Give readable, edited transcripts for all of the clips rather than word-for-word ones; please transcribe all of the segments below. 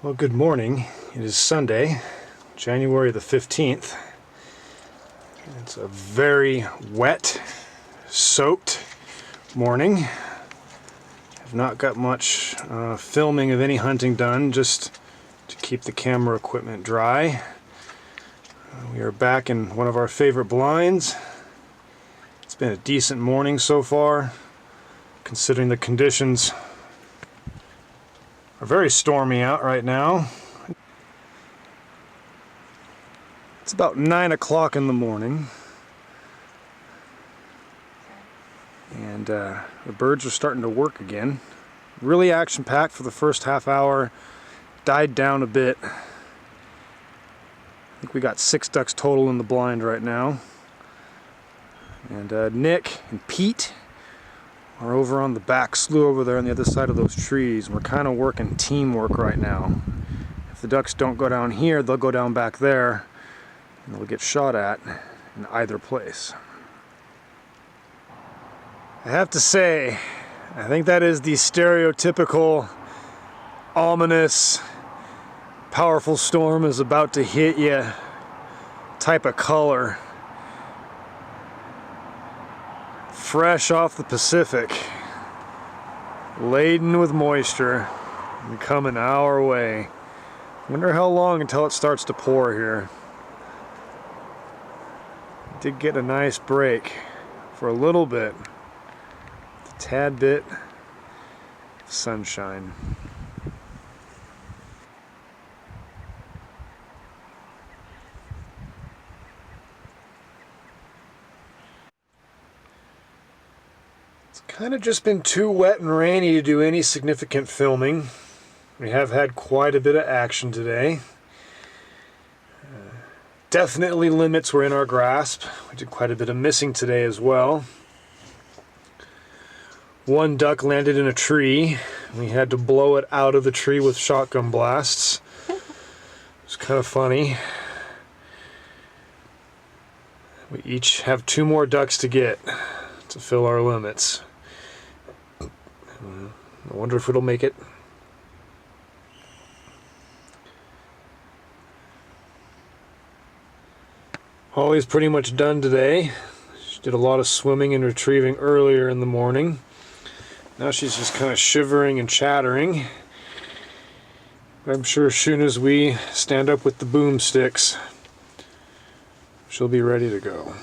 Well, good morning. It is Sunday, January the 15th. It's a very wet, soaked morning. I've not got much filming of any hunting done, just to keep the camera equipment dry. We are back in one of our favorite blinds. It's been a decent morning so far, considering the conditions are very stormy out right now. It's about 9 o'clock in the morning, and the birds are starting to work again. Really action-packed for the first half hour, died down a bit. I think we got 6 ducks total in the blind right now. And Nick and Pete are over on the back slough over there on the other side of those trees. We're kind of working teamwork right now. If the ducks don't go down here, they'll go down back there, and they'll get shot at in either place. I have to say, I think that is the stereotypical, ominous, powerful storm is about to hit you type of color. Fresh off the Pacific, laden with moisture, and coming our way. Wonder how long until it starts to pour here. Did get a nice break for a little bit, a tad bit of sunshine. Kind of just been too wet and rainy to do any significant filming. We have had quite a bit of action today. Definitely limits were in our grasp. We did quite a bit of missing today as well. One duck landed in a tree. We had to blow it out of the tree with shotgun blasts. It was kind of funny. We each have 2 more ducks to get to fill our limits. I wonder if it'll make it. Holly's pretty much done today. She did a lot of swimming and retrieving earlier in the morning. Now she's just kind of shivering and chattering. I'm sure as soon as we stand up with the boomsticks, she'll be ready to go.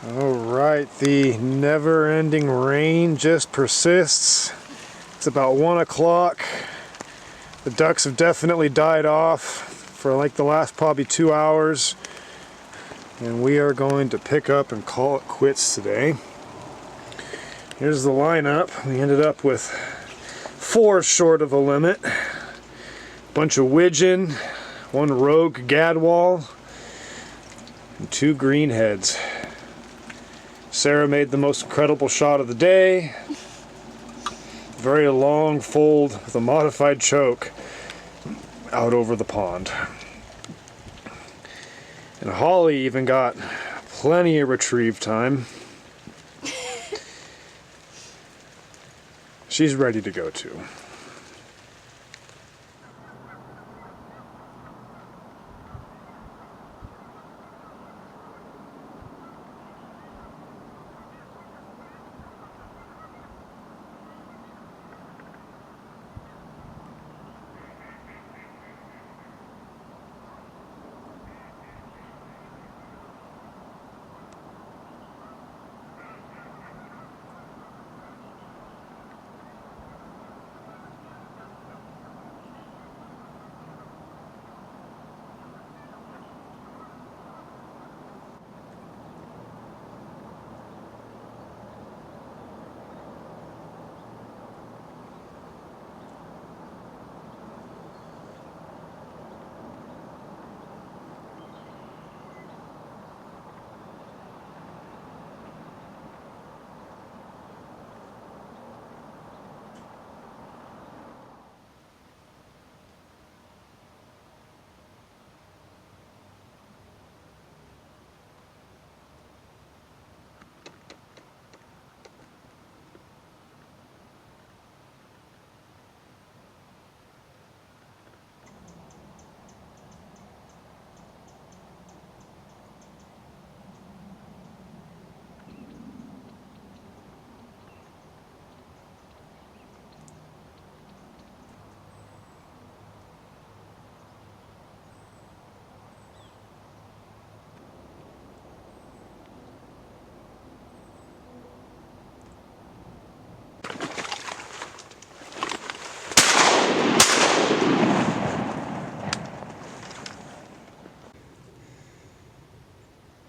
Alright, the never-ending rain just persists. It's about 1 o'clock. The ducks have definitely died off for like the last probably 2 hours. And we are going to pick up and call it quits today. Here's the lineup. We ended up with 4 short of a limit. A bunch of widgeon, 1 rogue gadwall, and 2 greenheads. Sarah made the most incredible shot of the day. Very long fold with a modified choke out over the pond. And Holly even got plenty of retrieve time. She's ready to go too.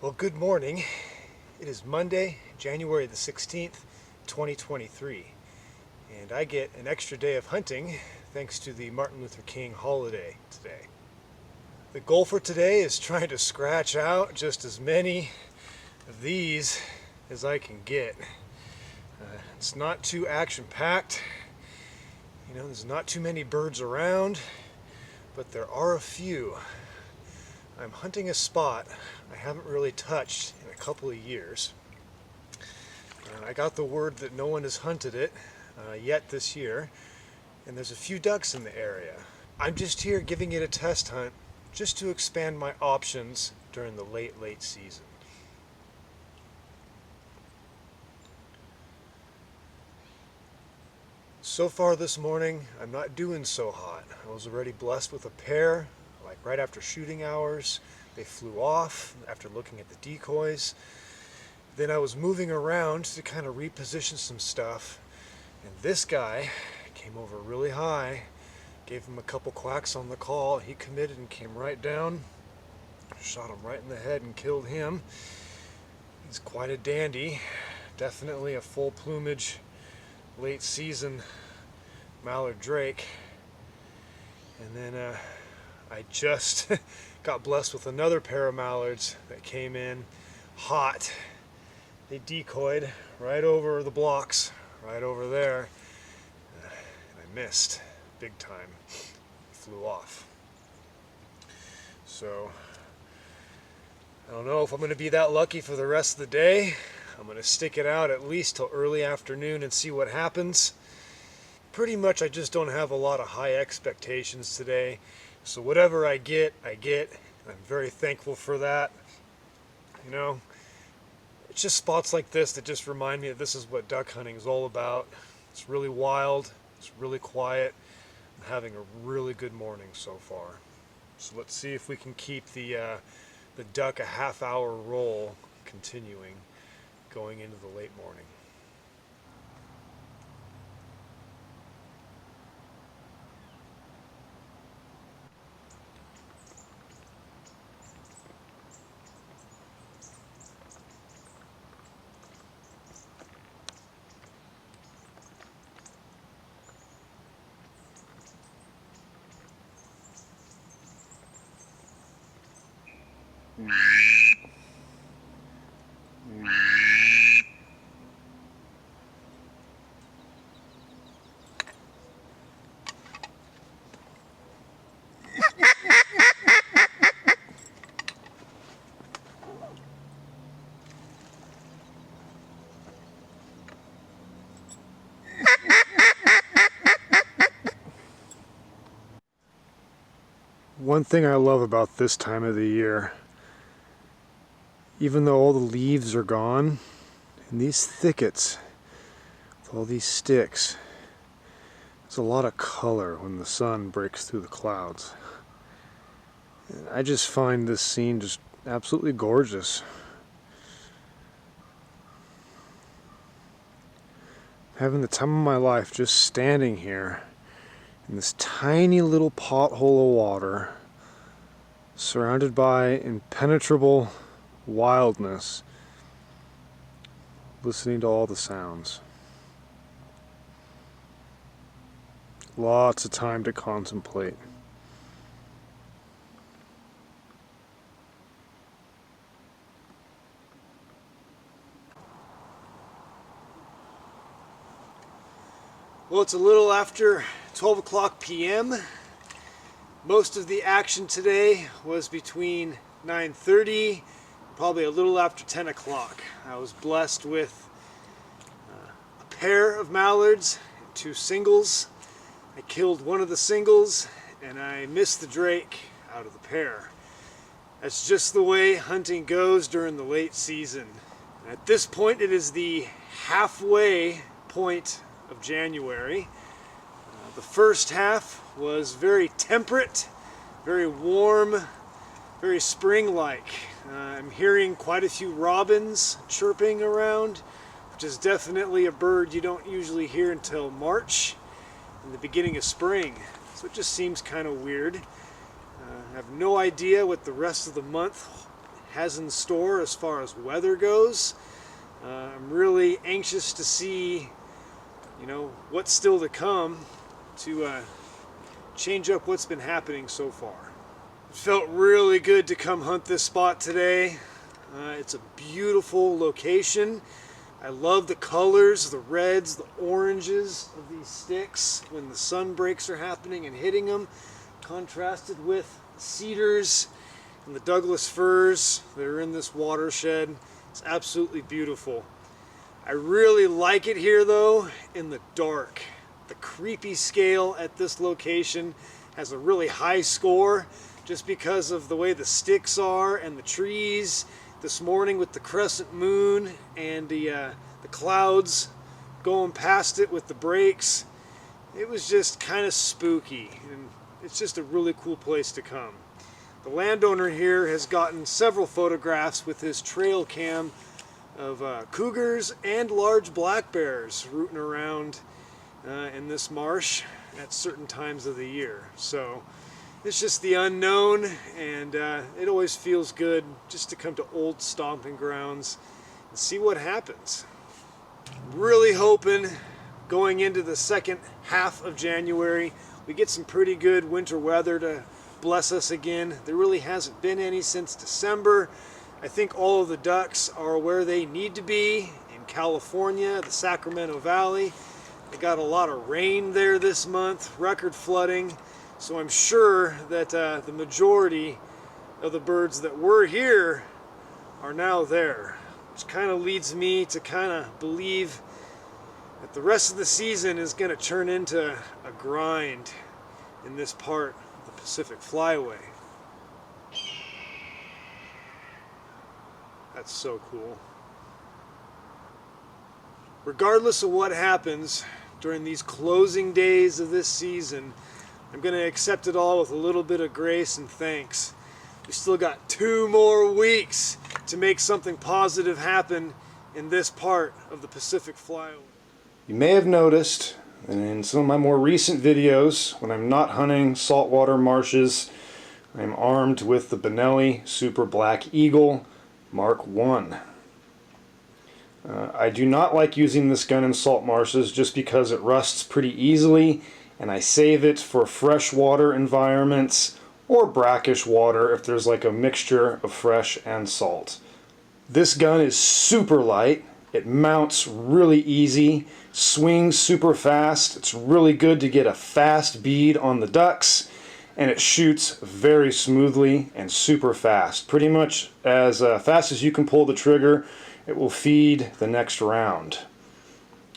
Well, good morning. It is Monday, January the 16th, 2023, and I get an extra day of hunting thanks to the Martin Luther King holiday today. The goal for today is trying to scratch out just as many of these as I can get. It's not too action-packed. There's not too many birds around, but there are a few. I'm hunting a spot I haven't really touched in a couple of years. I got the word that no one has hunted it yet this year, and there's a few ducks in the area. I'm just here giving it a test hunt just to expand my options during the late season. So far this morning, I'm not doing so hot. I was already blessed with a pair, like right after shooting hours. They flew off after looking at the decoys. Then I was moving around to kind of reposition some stuff, and this guy came over really high, gave him a couple quacks on the call. He committed and came right down, shot him right in the head and killed him. He's quite a dandy, definitely a full plumage late season mallard drake. And then I just got blessed with another pair of mallards that came in hot. They decoyed right over the blocks, right over there, and I missed big time. Flew off. So I don't know if I'm going to be that lucky for the rest of the day. I'm going to stick it out at least till early afternoon and see what happens. Pretty much I just don't have a lot of high expectations today. So whatever I get, I get. I'm very thankful for that. It's just spots like this that just remind me that this is what duck hunting is all about. It's really wild. It's really quiet. I'm having a really good morning so far. So let's see if we can keep the duck a half-hour roll continuing going into the late morning. One thing I love about this time of the year, even though all the leaves are gone, in these thickets, with all these sticks, there's a lot of color when the sun breaks through the clouds. And I just find this scene just absolutely gorgeous. Having the time of my life just standing here in this tiny little pothole of water, surrounded by impenetrable wildness, listening to all the sounds. Lots of time to contemplate. Well, it's a little after 12 o'clock p.m. Most of the action today was between 9:30, probably a little after 10 o'clock. I was blessed with a pair of mallards, and 2 singles. I killed one of the singles and I missed the drake out of the pair. That's just the way hunting goes during the late season. At this point, it is the halfway point of January. The first half was very temperate, very warm, very spring-like. I'm hearing quite a few robins chirping around, which is definitely a bird you don't usually hear until March, in the beginning of spring. So it just seems kind of weird. I have no idea what the rest of the month has in store as far as weather goes. I'm really anxious to see, you know, what's still to come to change up what's been happening so far. It felt really good to come hunt this spot today. It's a beautiful location. I love the colors, the reds, the oranges of these sticks when the sun breaks are happening and hitting them, contrasted with the cedars and the Douglas firs that are in this watershed. It's absolutely beautiful. I really like it here though in the dark. The creepy scale at this location has a really high score just because of the way the sticks are and the trees. This morning with the crescent moon and the clouds going past it with the breaks, it was just kind of spooky, and it's just a really cool place to come. The landowner here has gotten several photographs with his trail cam of cougars and large black bears rooting around in this marsh at certain times of the year. So it's just the unknown, and it always feels good just to come to old stomping grounds and see what happens. Really hoping going into the second half of January we get some pretty good winter weather to bless us again. There really hasn't been any since December. I think all of the ducks are where they need to be in California, the Sacramento Valley. They got a lot of rain there this month, record flooding. So I'm sure that the majority of the birds that were here are now there, which kind of leads me to kind of believe that the rest of the season is going to turn into a grind in this part of the Pacific Flyway. That's so cool. Regardless of what happens during these closing days of this season, I'm going to accept it all with a little bit of grace and thanks. We still got 2 more weeks to make something positive happen in this part of the Pacific Flyway. You may have noticed in some of my more recent videos, when I'm not hunting saltwater marshes, I'm armed with the Benelli Super Black Eagle Mark I. I do not like using this gun in salt marshes just because it rusts pretty easily, and I save it for freshwater environments or brackish water if there's like a mixture of fresh and salt. This gun is super light, it mounts really easy, swings super fast, it's really good to get a fast bead on the ducks, and it shoots very smoothly and super fast. Pretty much as fast as you can pull the trigger, it will feed the next round.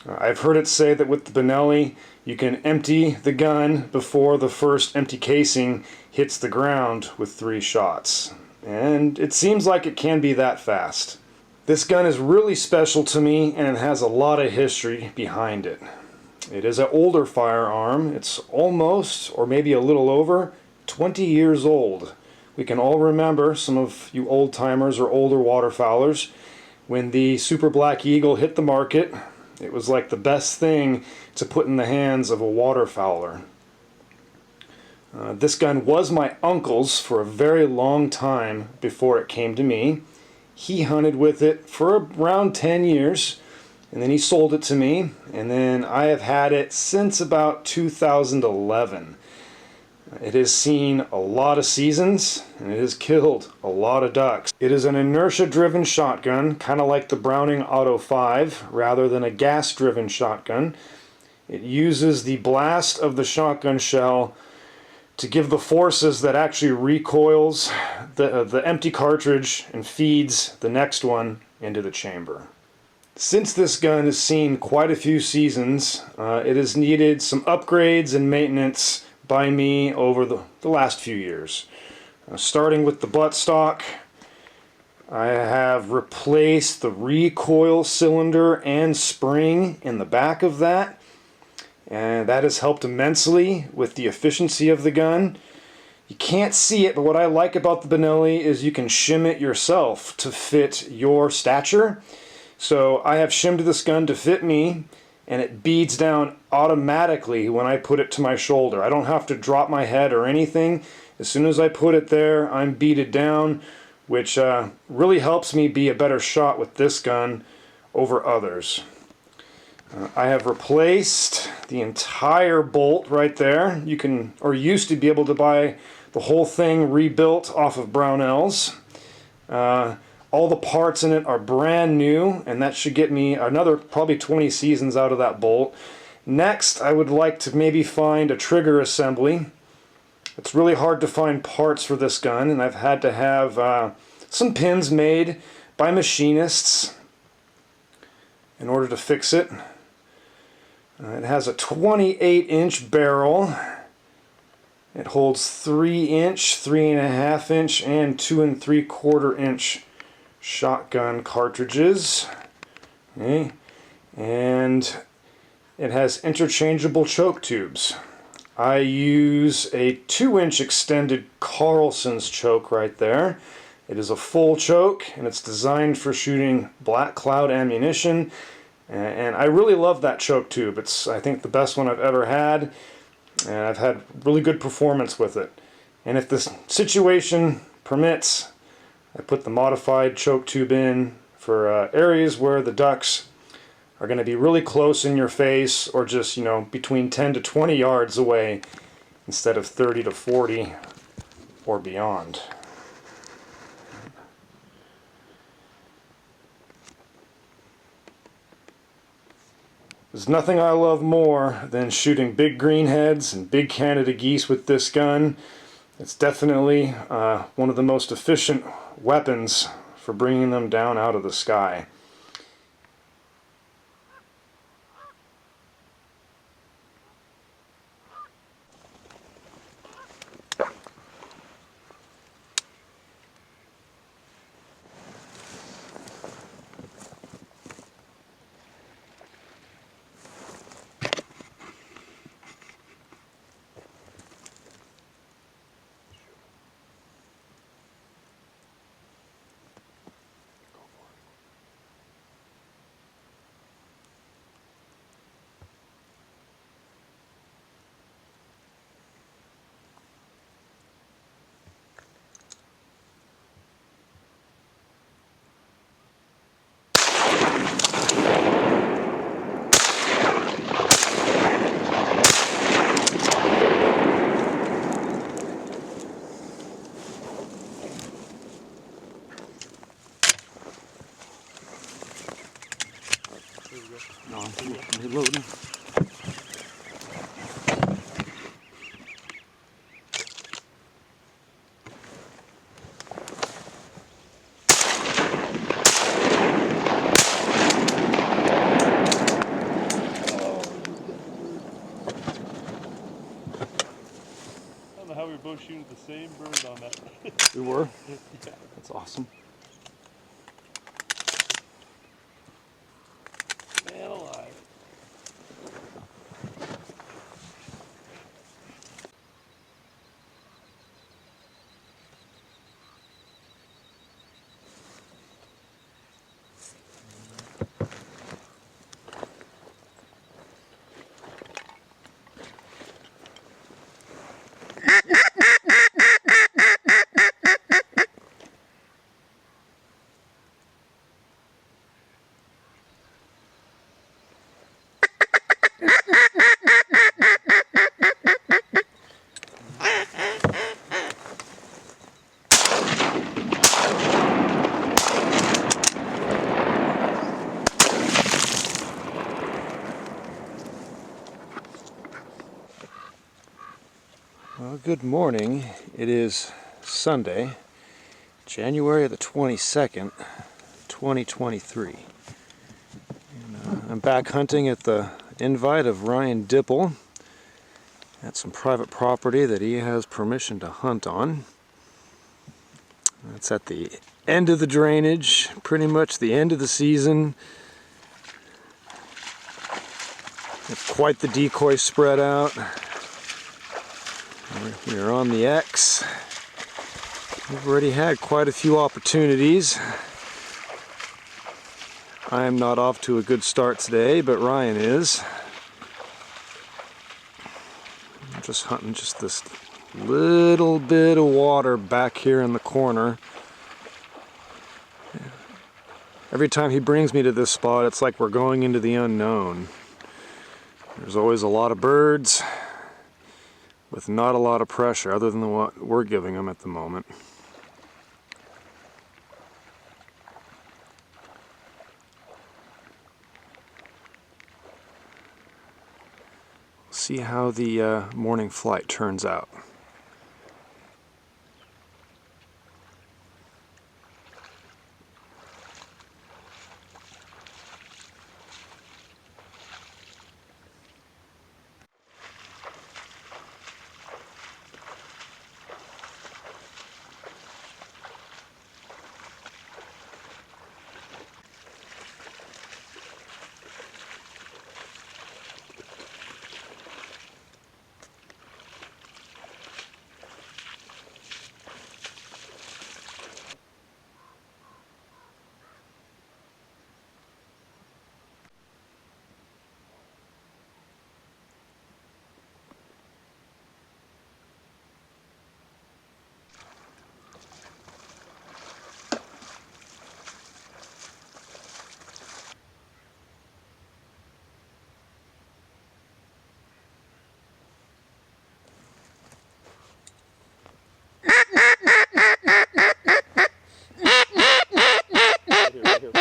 I've heard it say that with the Benelli, you can empty the gun before the first empty casing hits the ground with 3 shots. And it seems like it can be that fast. This gun is really special to me, and it has a lot of history behind it. It is an older firearm. It's almost, or maybe a little over, 20 years old. We can all remember, some of you old timers or older waterfowlers, when the Super Black Eagle hit the market. It was like the best thing to put in the hands of a waterfowler. This gun was my uncle's for a very long time before it came to me. He hunted with it for around 10 years, and then he sold it to me, and then I have had it since about 2011. It has seen a lot of seasons, and it has killed a lot of ducks. It is an inertia-driven shotgun, kind of like the Browning Auto 5, rather than a gas-driven shotgun. It uses the blast of the shotgun shell to give the forces that actually recoils the empty cartridge and feeds the next one into the chamber. Since this gun has seen quite a few seasons, it has needed some upgrades and maintenance by me over the last few years. Starting with the buttstock, I have replaced the recoil cylinder and spring in the back of that, and that has helped immensely with the efficiency of the gun. You can't see it, but what I like about the Benelli is you can shim it yourself to fit your stature. So I have shimmed this gun to fit me, and it beads down automatically when I put it to my shoulder. I don't have to drop my head or anything. As soon as I put it there, I'm beaded down which really helps me be a better shot with this gun over others. I have replaced the entire bolt right there. You can, or used to be able to buy the whole thing rebuilt off of Brownells. All the parts in it are brand new, and that should get me another probably 20 seasons out of that bolt. Next, I would like to maybe find a trigger assembly. It's really hard to find parts for this gun, and I've had to have some pins made by machinists in order to fix it. It has a 28-inch barrel. It holds 3-inch, 3.5-inch, and 2 3/4-inch shotgun cartridges. Okay. And it has interchangeable choke tubes. I use a 2-inch extended Carlson's choke right there. It is a full choke, and it's designed for shooting black cloud ammunition. And I really love that choke tube. It's, I think, the best one I've ever had, and I've had really good performance with it. And if the situation permits, I put the modified choke tube in for areas where the ducks are going to be really close in your face, or just, you know, between 10 to 20 yards away instead of 30 to 40 or beyond. There's nothing I love more than shooting big greenheads and big Canada geese with this gun. It's definitely one of the most efficient weapons for bringing them down out of the sky. No, I'm reloading. I don't know how we were both shooting the same bird on that. We were? Yeah. That's awesome. Man alive. Well, good morning. It is Sunday, January the 22nd, 2023. And, I'm back hunting at the invite of Ryan Dipple at some private property that he has permission to hunt on. It's at the end of the drainage, pretty much the end of the season. It's quite the decoy spread out. We're on the X. We've already had quite a few opportunities. I am not off to a good start today, but Ryan is. I'm just hunting just this little bit of water back here in the corner Every time he brings me to this spot, it's like we're going into the unknown. There's always a lot of birds with not a lot of pressure other than what we're giving them at the moment. See how the morning flight turns out.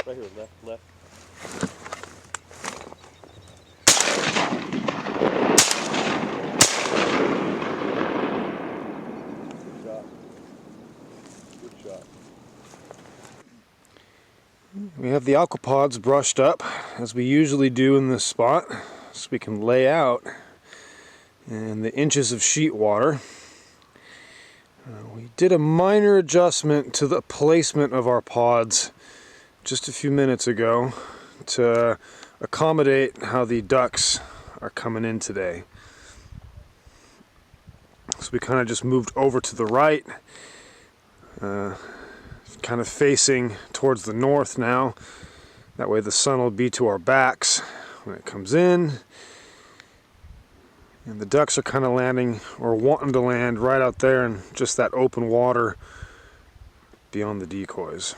Right here, left. Good shot. We have the aquapods brushed up, as we usually do in this spot, so we can lay out in the inches of sheet water. We did a minor adjustment to the placement of our pods just a few minutes ago to accommodate how the ducks are coming in today. So we kind of just moved over to the right, kind of facing towards the north now. That way the sun will be to our backs when it comes in. And the ducks are kind of landing, or wanting to land, right out there in just that open water beyond the decoys.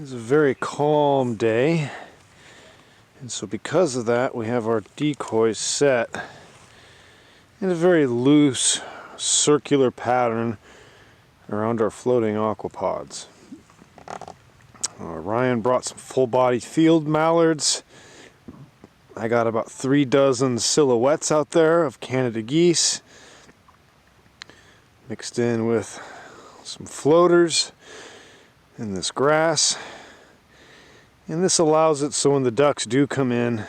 It's a very calm day, and so because of that we have our decoys set in a very loose circular pattern around our floating aquapods. Ryan brought some full-body field mallards. I got about 3 dozen silhouettes out there of Canada geese, mixed in with some floaters in this grass. And this allows it so when the ducks do come in,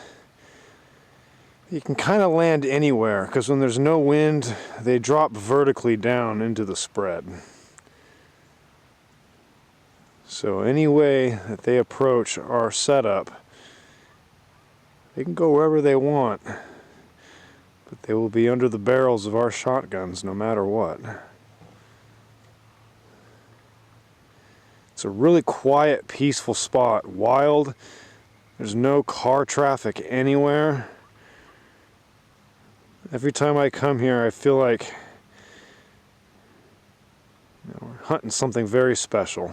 you can kind of land anywhere, because when there's no wind, they drop vertically down into the spread. So any way that they approach our setup, they can go wherever they want, but they will be under the barrels of our shotguns no matter what. It's a really quiet, peaceful spot. Wild. There's no car traffic anywhere. Every time I come here, I feel like we're hunting something very special.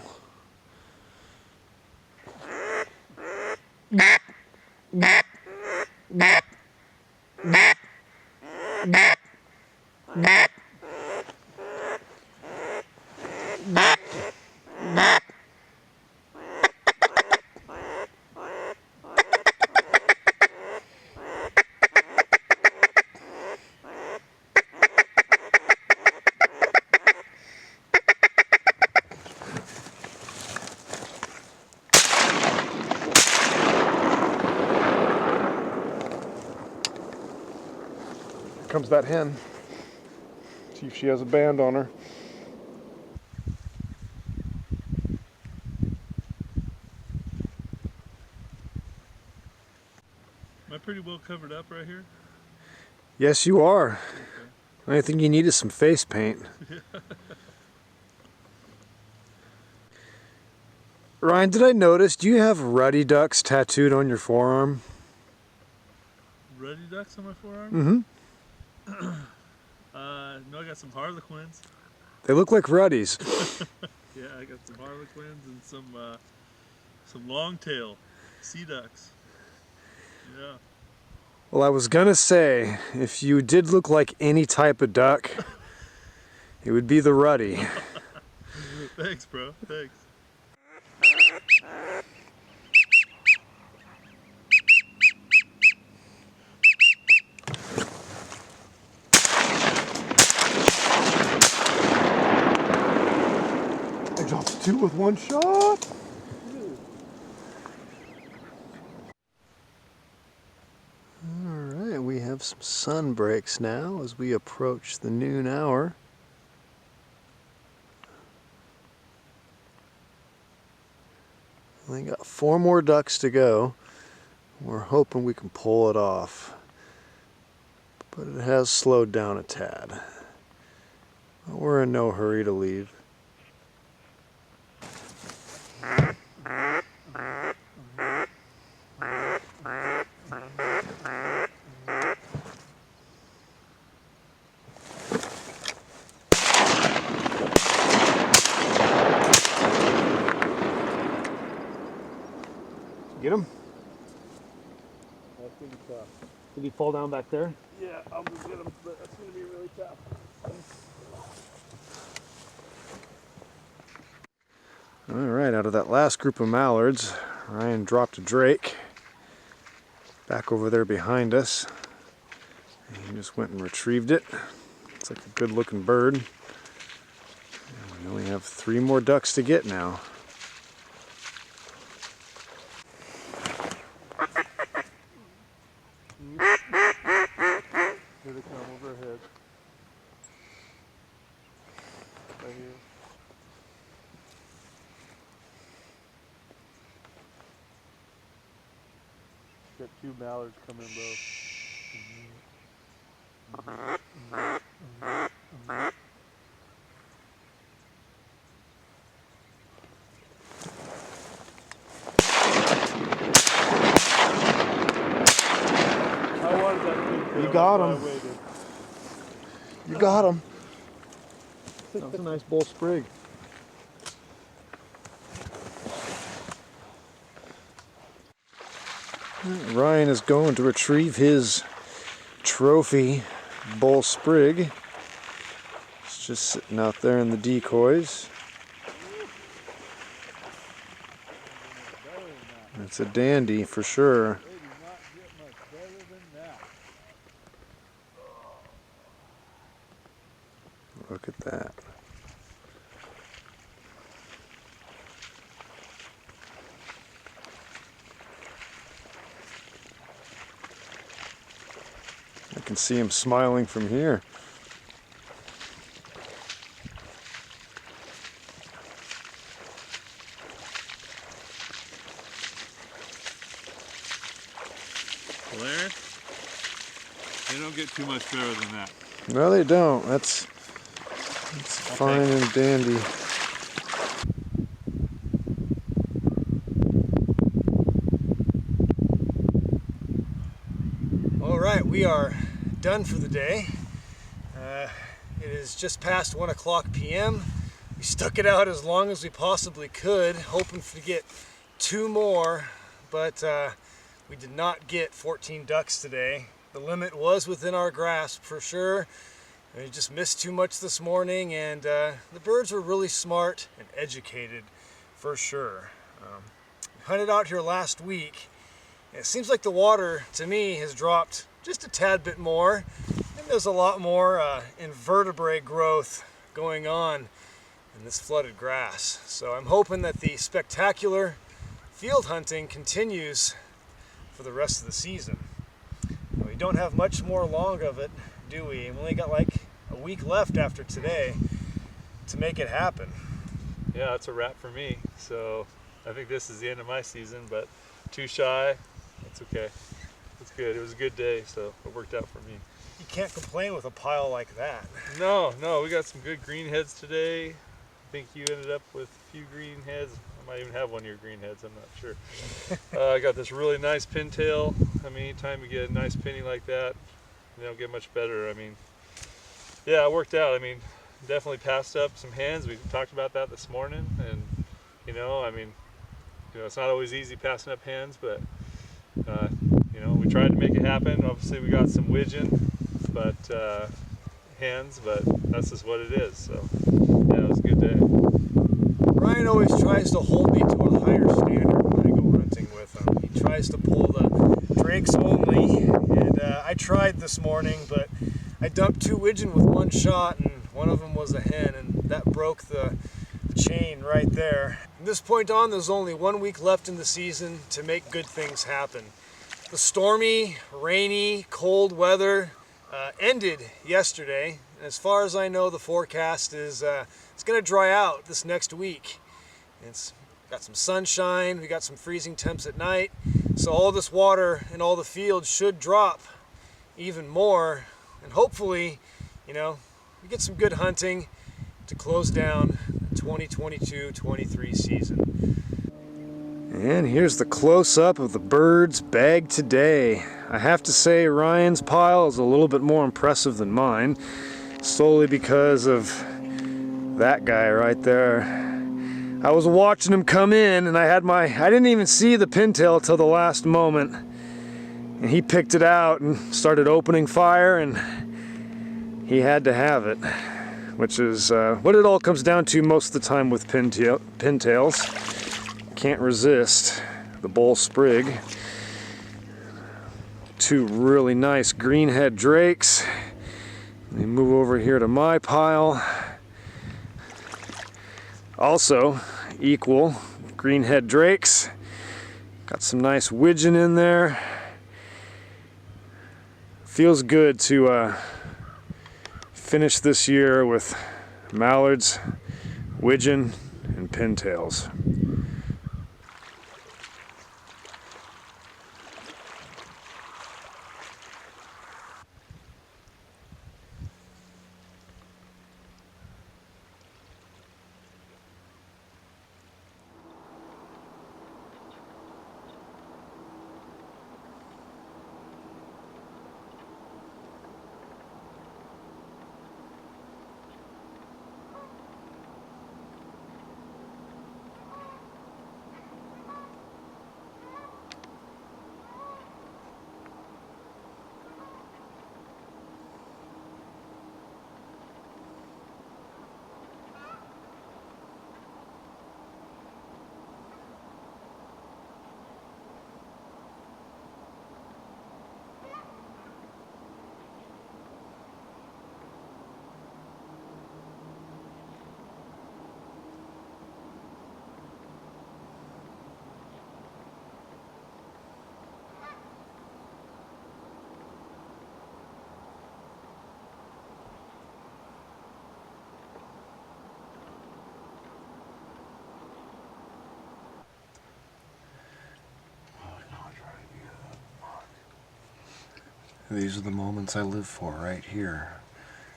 Comes that hen. See if she has a band on her. Am I pretty well covered up right here? Yes, you are. Okay. The only thing you need is some face paint. Ryan, did I notice, do you have ruddy ducks tattooed on your forearm? Ruddy ducks on my forearm? Mm-hmm. No, I got some harlequins. They look like ruddies. Yeah, I got some harlequins and some long-tail sea ducks. Yeah. Well, I was gonna say, if you did look like any type of duck, it would be the ruddy. Thanks, bro. Thanks. I dropped 2 with 1 shot. Alright, we have some sun breaks now as we approach the noon hour. We got 4 more ducks to go. We're hoping we can pull it off. But it has slowed down a tad. But we're in no hurry to leave. Get him? That's gonna be tough. Did he fall down back there? Yeah, I'll go get him, but that's gonna be really tough. Alright, out of that last group of mallards, Ryan dropped a drake back over there behind us. And he just went and retrieved it. It's like a good looking bird. And we only have 3 more ducks to get now. Here they come overhead. Right here. Got 2 mallards coming, bro. I wanted that big You got tail, him. that's why I waited. You got him. That was a nice bull sprig. Ryan is going to retrieve his trophy bull sprig. It's just sitting out there in the decoys. It's a dandy for sure. They do not get much better than that. Look at that. I can see him smiling from here. Larry, they don't get too much better than that. No, they don't. That's fine and dandy. All right, we are done for the day. It is just past 1 o'clock p.m. We stuck it out as long as we possibly could, hoping to get 2 more, but we did not get 14 ducks today. The limit was within our grasp for sure. We just missed too much this morning, and the birds were really smart and educated for sure. We hunted out here last week. It seems like the water, to me, has dropped just a tad bit more, and there's a lot more invertebrate growth going on in this flooded grass. So I'm hoping that the spectacular field hunting continues for the rest of the season. We don't have much more long of it, do we? We've only got like a week left after today to make it happen. Yeah, it's a wrap for me. So I think this is the end of my season, but too shy. That's okay. It's good. It was a good day, so it worked out for me. You can't complain with a pile like that. No, we got some good green heads today. I think you ended up with a few green heads. I might even have one of your green heads, I'm not sure. I got this really nice pintail. I mean, anytime you get a nice pinny like that, they don't get much better. I mean, yeah, it worked out. I mean, definitely passed up some hens. We talked about that this morning, and I mean, it's not always easy passing up hens, but we tried to make it happen. Obviously, we got some widgeon, but hens, but that's just what it is. So yeah, it was a good day. Ryan always tries to hold me to a higher standard when I go hunting with him. He tries to pull the drakes only, and I tried this morning, but I dumped 2 widgeon with 1 shot, and one of them was a hen, and that broke the chain right there. From this point on, there's only 1 week left in the season to make good things happen. The stormy, rainy, cold weather ended yesterday. And as far as I know, the forecast is it's going to dry out this next week. It's got some sunshine, we got some freezing temps at night, so all this water in all the fields should drop even more, and hopefully, we get some good hunting to close down the 2022-23 season. And here's the close-up of the birds bagged today. I have to say Ryan's pile is a little bit more impressive than mine, solely because of that guy right there. I was watching him come in, and I didn't even see the pintail till the last moment, and he picked it out and started opening fire, and he had to have it, which is what it all comes down to most of the time with pintails. Can't resist the bull sprig. 2 really nice greenhead drakes. Let me move over here to my pile. Also equal greenhead drakes. Got some nice widgeon in there. Feels good to finish this year with mallards, widgeon, and pintails. These are the moments I live for right here.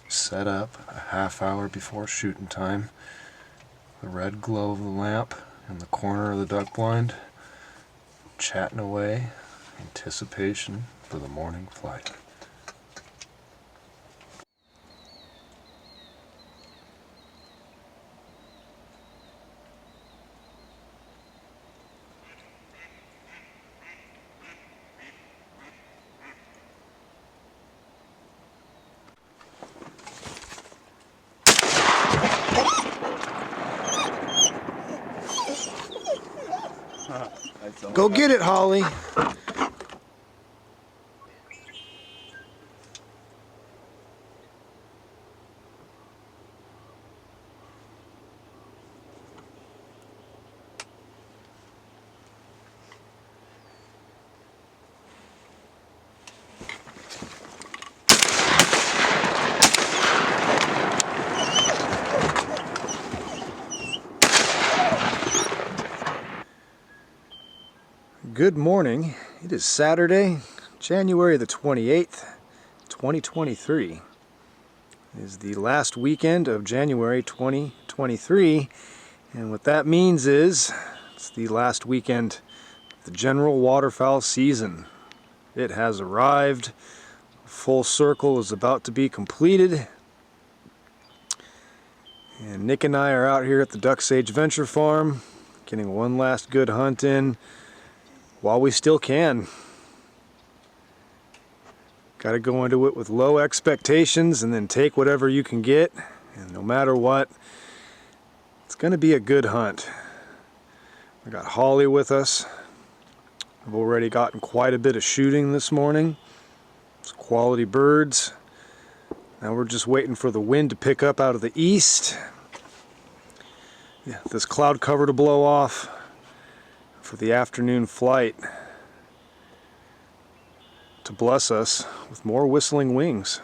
Set up a half hour before shooting time. The red glow of the lamp in the corner of the duck blind. Chatting away. Anticipation for the morning flight. Go get it, Holly. Good morning. It is Saturday, January the 28th, 2023. It is the last weekend of January 2023, and what that means is it's the last weekend of the general waterfowl season. It has arrived. Full circle is about to be completed. And Nick and I are out here at the DuckSageVenture farm, getting one last good hunt in while we still can. Got to go into it with low expectations and then take whatever you can get. And no matter what, it's going to be a good hunt. We got Holly with us. I've already gotten quite a bit of shooting this morning. It's quality birds. Now we're just waiting for the wind to pick up out of the east. Yeah, this cloud cover to blow off for the afternoon flight to bless us with more whistling wings.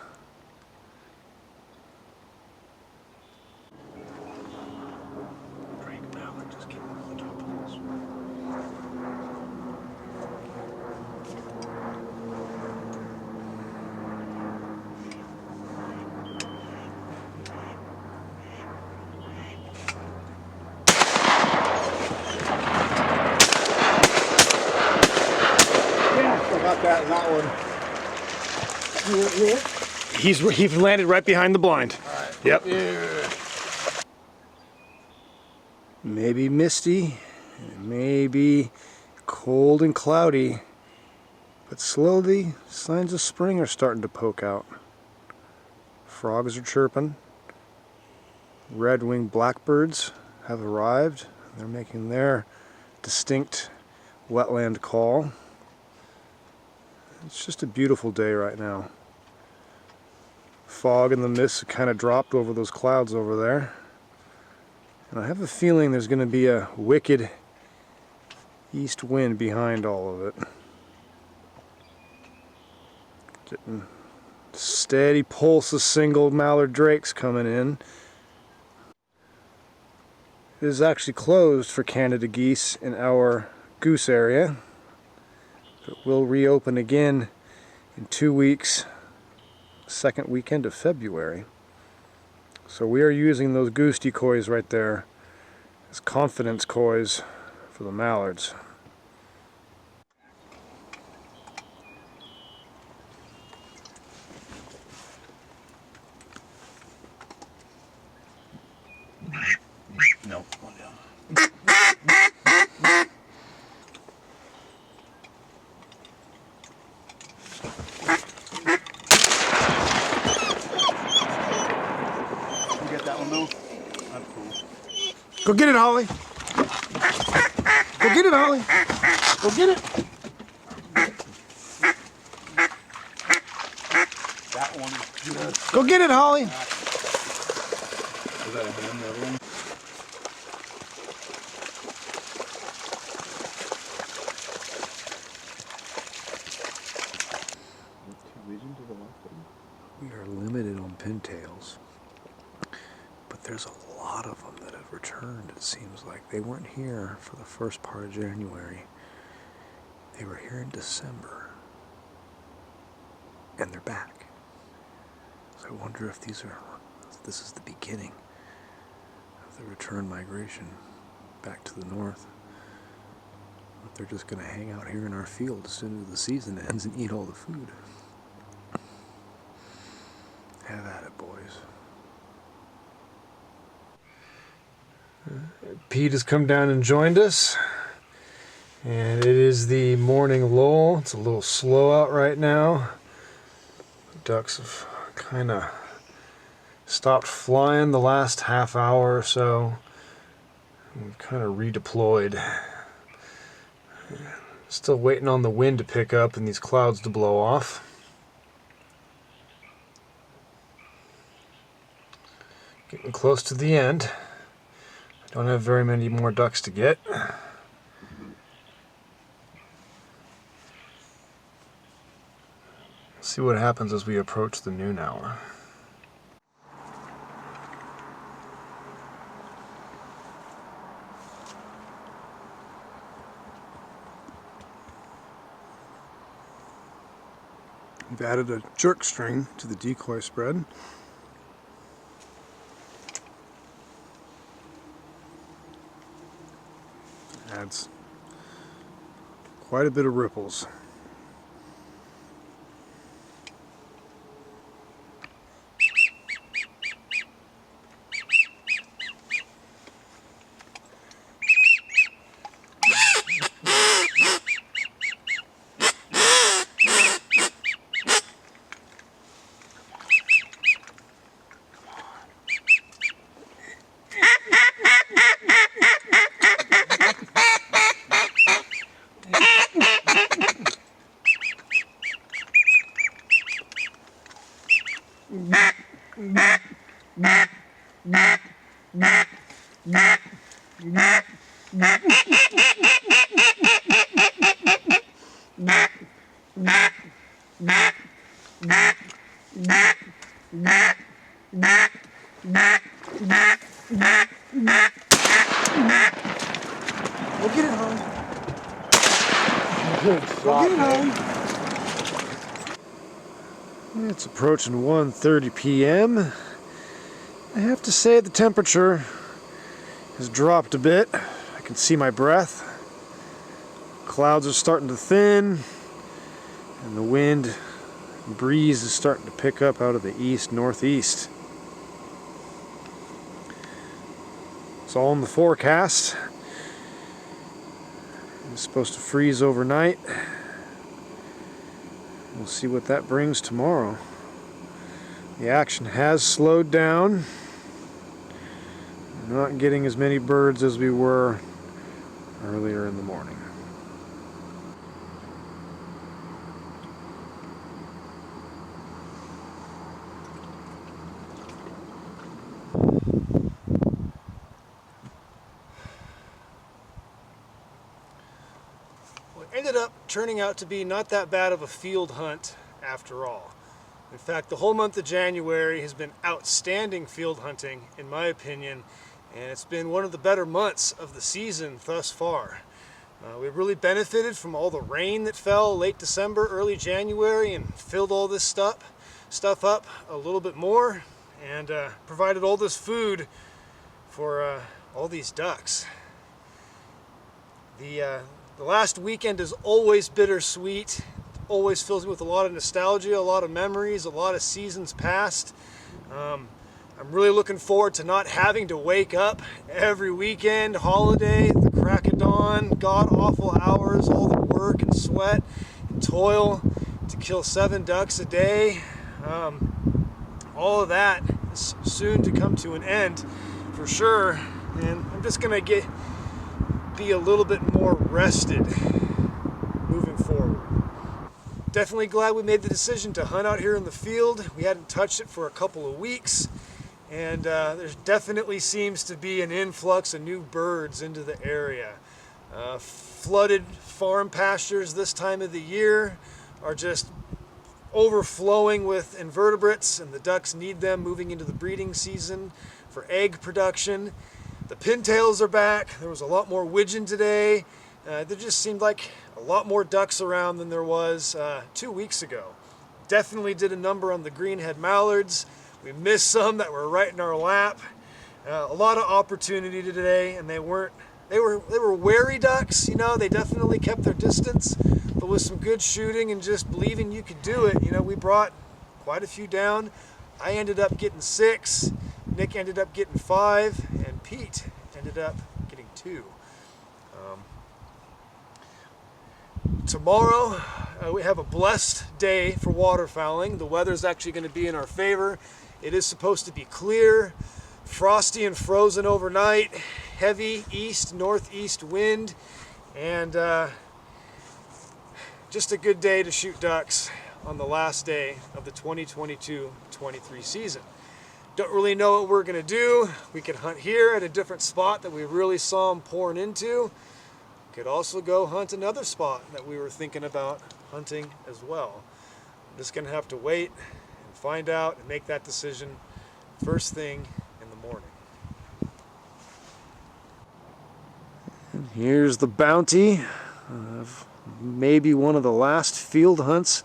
That one. He's landed right behind the blind. Right. Yep. Yeah. Maybe misty, maybe cold and cloudy, but slowly signs of spring are starting to poke out. Frogs are chirping. Red-winged blackbirds have arrived. They're making their distinct wetland call. It's just a beautiful day right now. Fog and the mist kind of dropped over those clouds over there. And I have a feeling there's going to be a wicked east wind behind all of it. Getting steady pulse of single mallard drakes coming in. It is actually closed for Canada geese in our goose area. It will reopen again in 2 weeks, second weekend of February. So we are using those goose decoys right there as confidence coys for the mallards. No, one down. Go get it, Holly. Go get it, Holly. Go get it. That one is good. Go get it, Holly. Is that a hen, that one? We are limited on pintails, but there's a lot of them that have returned. It seems like they weren't here for the first part of January. They were here in December, and they're back. So I wonder if this is the beginning of the return migration back to the north. If they're just going to hang out here in our field as soon as the season ends and eat all the food. Have at it, boys. Pete has come down and joined us, and it is the morning lull. It's a little slow out right now. Ducks have kind of stopped flying the last half hour or so. We've kind of redeployed. Still waiting on the wind to pick up and these clouds to blow off. Getting close to the end. I don't have very many more ducks to get. See what happens as we approach the noon hour. We've added a jerk string to the decoy spread. Adds quite a bit of ripples. it home. Go get it home. It's approaching 1:30 p.m. I have to say the temperature has dropped a bit. I can see my breath. Clouds are starting to thin, and the wind and breeze is starting to pick up out of the east-northeast. It's all in the forecast. It's supposed to freeze overnight. We'll see what that brings tomorrow. The action has slowed down. We're not getting as many birds as we were earlier in the morning. Well, it ended up turning out to be not that bad of a field hunt after all. In fact, the whole month of January has been outstanding field hunting, in my opinion, and it's been one of the better months of the season thus far. We really benefited from all the rain that fell late December, early January, and filled all this stuff up a little bit more, and provided all this food for all these ducks. The last weekend is always bittersweet. Always fills me with a lot of nostalgia, a lot of memories, a lot of seasons past. I'm really looking forward to not having to wake up every weekend, holiday, at the crack of dawn, god-awful hours, all the work and sweat and toil to kill 7 ducks a day. All of that is soon to come to an end for sure, and I'm just gonna be a little bit more rested moving forward. Definitely glad we made the decision to hunt out here in the field. We hadn't touched it for a couple of weeks, and there definitely seems to be an influx of new birds into the area. Flooded farm pastures this time of the year are just overflowing with invertebrates, and the ducks need them moving into the breeding season for egg production. The pintails are back. There was a lot more widgeon today. There just seemed like a lot more ducks around than there was 2 weeks ago. Definitely did a number on the greenhead mallards. We missed some that were right in our lap. A lot of opportunity today, and they were wary ducks, you know, they definitely kept their distance, but with some good shooting and just believing you could do it, you know, we brought quite a few down. I ended up getting 6, Nick ended up getting 5, and Pete ended up getting 2. Tomorrow we have a blessed day for waterfowling. The weather's actually going to be in our favor. It is supposed to be clear, frosty and frozen overnight, heavy east-northeast wind, and just a good day to shoot ducks on the last day of the 2022-23 season. Don't really know what we're going to do. We could hunt here at a different spot that we really saw them pouring into. Could also go hunt another spot that we were thinking about hunting as well. I'm just going to have to wait and find out and make that decision first thing in the morning. And here's the bounty of maybe one of the last field hunts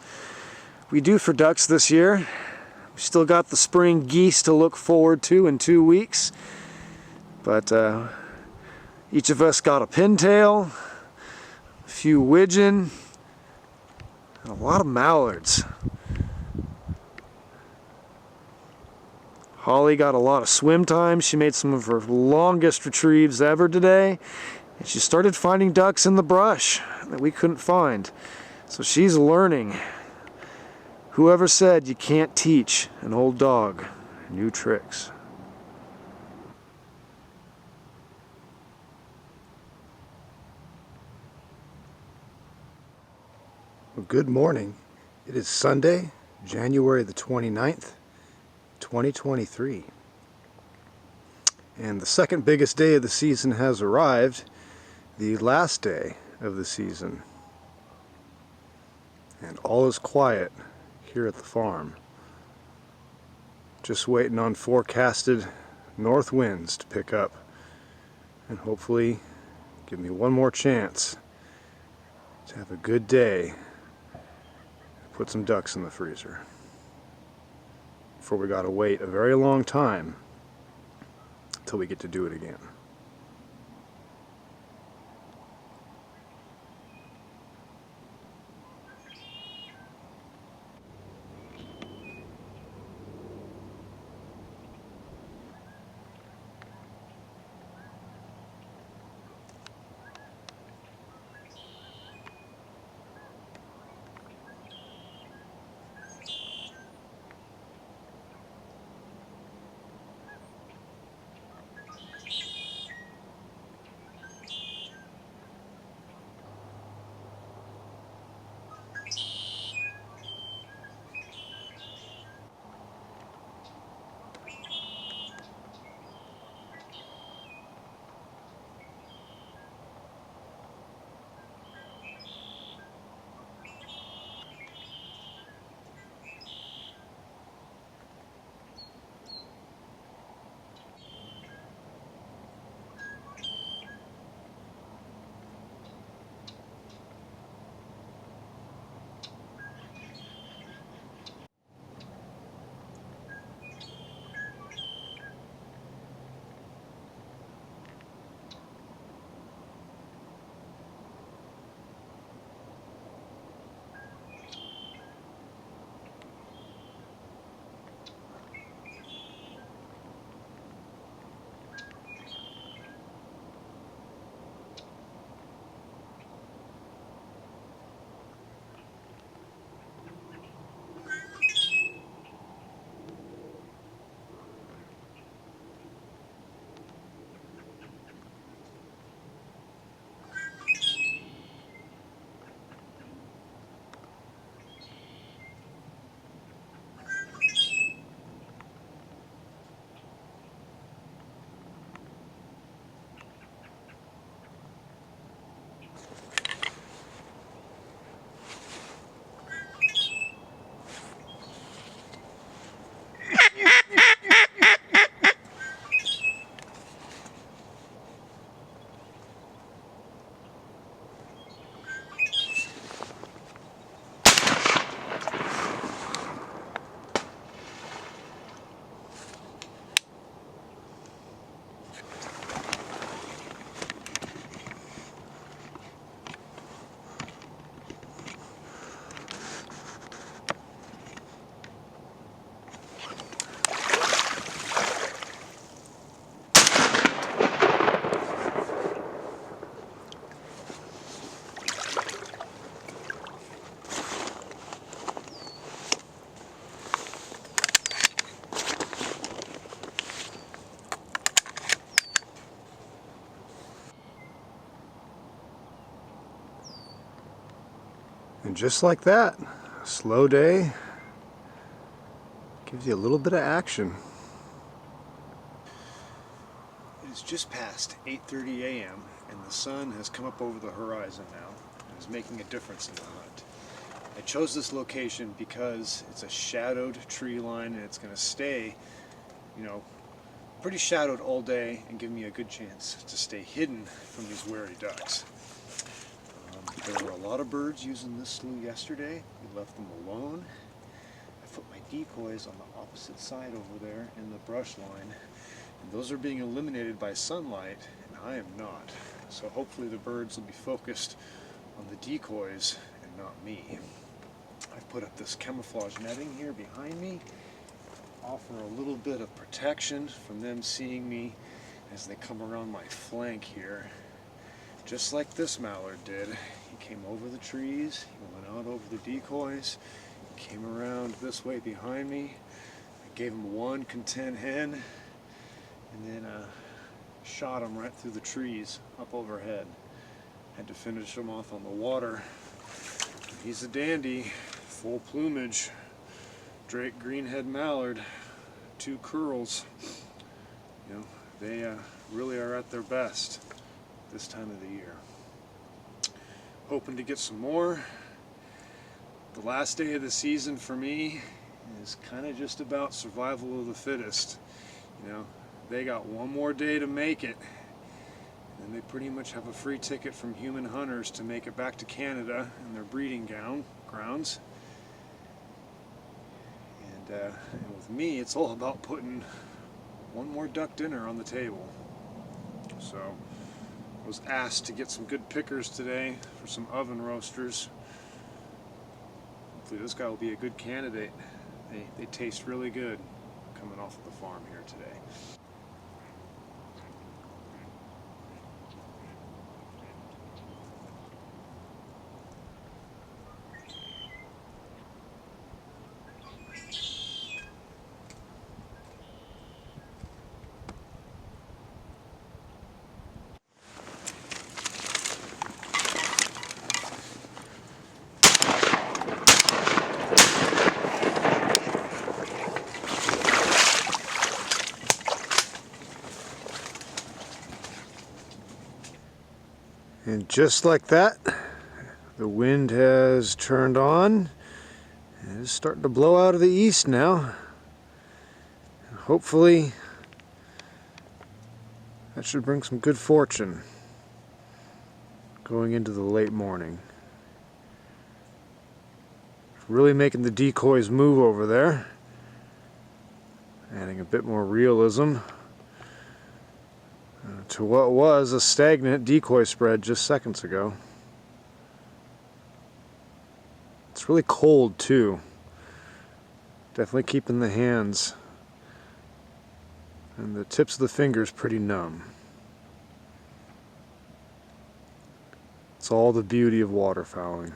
we do for ducks this year. We've still got the spring geese to look forward to in 2 weeks, but each of us got a pintail, a few widgeon, and a lot of mallards. Holly got a lot of swim time. She made some of her longest retrieves ever today, and she started finding ducks in the brush that we couldn't find. So she's learning. Whoever said you can't teach an old dog new tricks? Well, good morning. It is Sunday, January the 29th, 2023. And the second biggest day of the season has arrived, the last day of the season. And all is quiet here at the farm. Just waiting on forecasted north winds to pick up and hopefully Give me one more chance to have a good day. Put some ducks in the freezer before we gotta wait a very long time until we get to do it again. And just like that, a slow day gives you a little bit of action. It is just past 8:30 a.m. and the sun has come up over the horizon now and is making a difference in the hunt. I chose this location because it's a shadowed tree line and it's going to stay, pretty shadowed all day and give me a good chance to stay hidden from these wary ducks. There were a lot of birds using this slough yesterday. We left them alone. I put my decoys on the opposite side over there in the brush line. And those are being eliminated by sunlight, and I am not. So hopefully the birds will be focused on the decoys and not me. I've put up this camouflage netting here behind me, offer a little bit of protection from them seeing me as they come around my flank here. Just like this mallard did. He came over the trees, he went out over the decoys, he came around this way behind me. I gave him one content hen, and then shot him right through the trees up overhead. Had to finish him off on the water. He's a dandy, full plumage, Drake greenhead mallard, 2 curls. They really are at their best this time of the year. Hoping to get some more. The last day of the season for me is kind of just about survival of the fittest. They got one more day to make it, And they pretty much have a free ticket from human hunters to make it back to Canada in their breeding grounds. And with me, it's all about putting one more duck dinner on the table. So I was asked to get some good pickers today for some oven roasters. Hopefully this guy will be a good candidate. They taste really good coming off of the farm here today. And just like that, the wind has turned on and it's starting to blow out of the east now. Hopefully that should bring some good fortune going into the late morning. Really making the decoys move over there, adding a bit more realism to what was a stagnant decoy spread just seconds ago. It's really cold too. Definitely keeping the hands and the tips of the fingers pretty numb. It's all the beauty of waterfowling.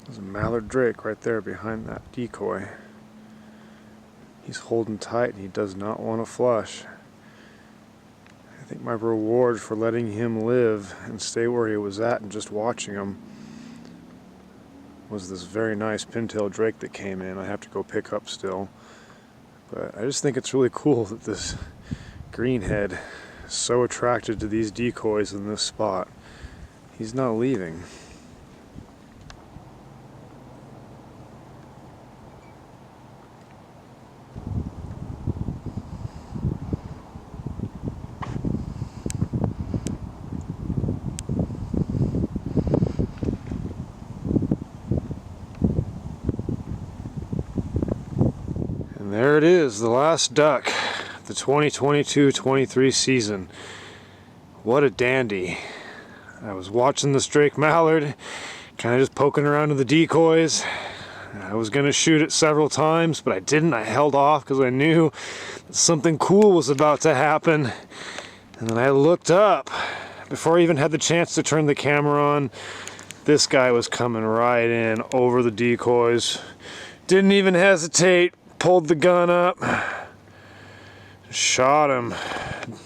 There's a mallard drake right there behind that decoy. He's holding tight and he does not want to flush. I think my reward for letting him live and stay where he was at and just watching him was this very nice pintail drake that came in. I have to go pick up still. But I just think it's really cool that this greenhead is so attracted to these decoys in this spot. He's not leaving. And there it is, the last duck, the 2022-23 season. What a dandy. I was watching this drake mallard, kind of just poking around in the decoys. I was going to shoot it several times, but I didn't. I held off because I knew that something cool was about to happen. And then I looked up. Before I even had the chance to turn the camera on, this guy was coming right in over the decoys. Didn't even hesitate. Pulled the gun up, shot him,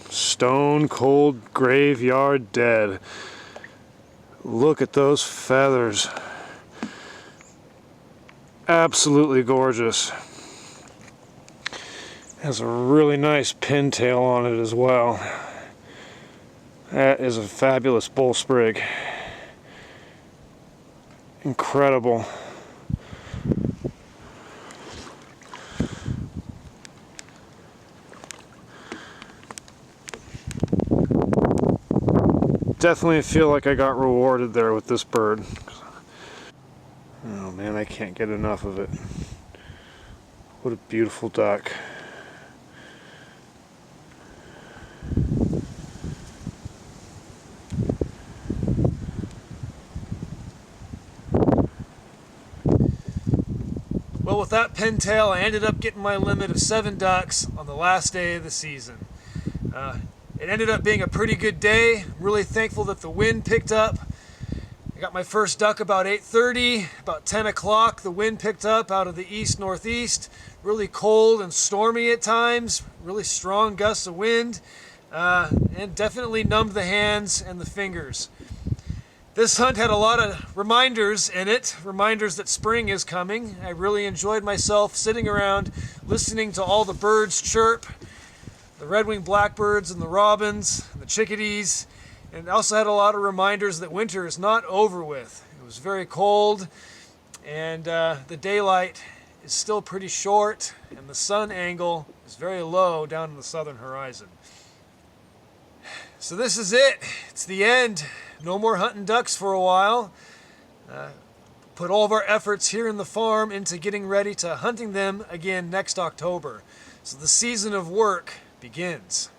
stone cold graveyard dead. Look at those feathers. Absolutely gorgeous. Has a really nice pintail on it as well. That is a fabulous bull sprig. Incredible. Definitely feel like I got rewarded there with this bird. Oh man, I can't get enough of it. What a beautiful duck. Well, with with that pintail, I ended up getting my limit of 7 ducks on the last day of the season. It ended up being a pretty good day. Really thankful that the wind picked up. I got my first duck about 8:30. About 10 o'clock, the wind picked up out of the east-northeast. Really cold and stormy at times. Really strong gusts of wind. And definitely numbed the hands and the fingers. This hunt had a lot of reminders in it, reminders that spring is coming. I really enjoyed myself sitting around listening to all the birds chirp, the red-winged blackbirds and the robins and the chickadees, and also had a lot of reminders that winter is not over with. It was very cold, and the daylight is still pretty short, and the sun angle is very low down in the southern horizon. So this is it. It's the end. No more hunting ducks for a while. Put all of our efforts here in the farm into getting ready to hunting them again next October. So the season of work begins.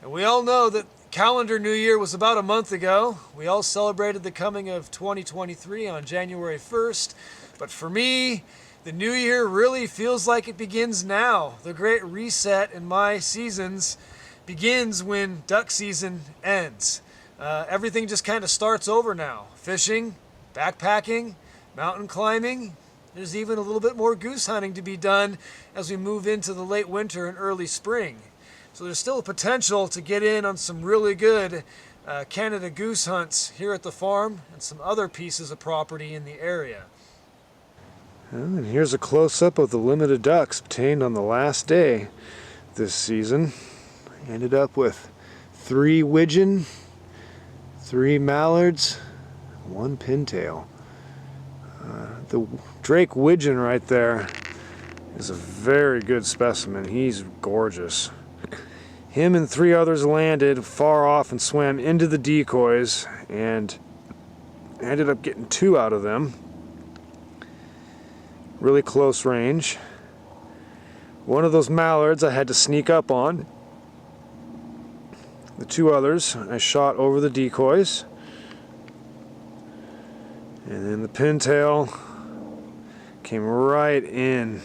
And we all know that calendar New Year was about a month ago. We all celebrated the coming of 2023 on January 1st. But for me, the new year really feels like it begins now. The great reset in my seasons begins when duck season ends. Everything just kind of starts over now. Fishing, backpacking, mountain climbing. There's even a little bit more goose hunting to be done as we move into the late winter and early spring. So there's still a potential to get in on some really good Canada goose hunts here at the farm and some other pieces of property in the area. And here's a close-up of the limited ducks obtained on the last day this season. I ended up with 3 widgeon, 3 mallards, 1 pintail. The Drake widgeon right there is a very good specimen. He's gorgeous. Him and 3 others landed far off and swam into the decoys, and I ended up getting 2 out of them. Really close range. One of those mallards I had to sneak up on. The 2 others I shot over the decoys. And then the pintail came right in.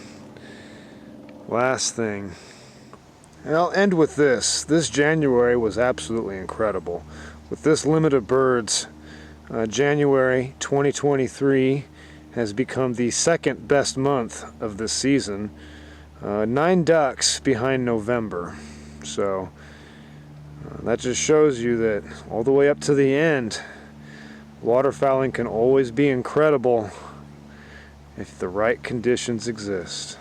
Last thing. And I'll end with this. This January was absolutely incredible. With this limit of birds, January 2023 has become the second best month of this season. 9 ducks behind November. So that just shows you that all the way up to the end, waterfowling can always be incredible if the right conditions exist.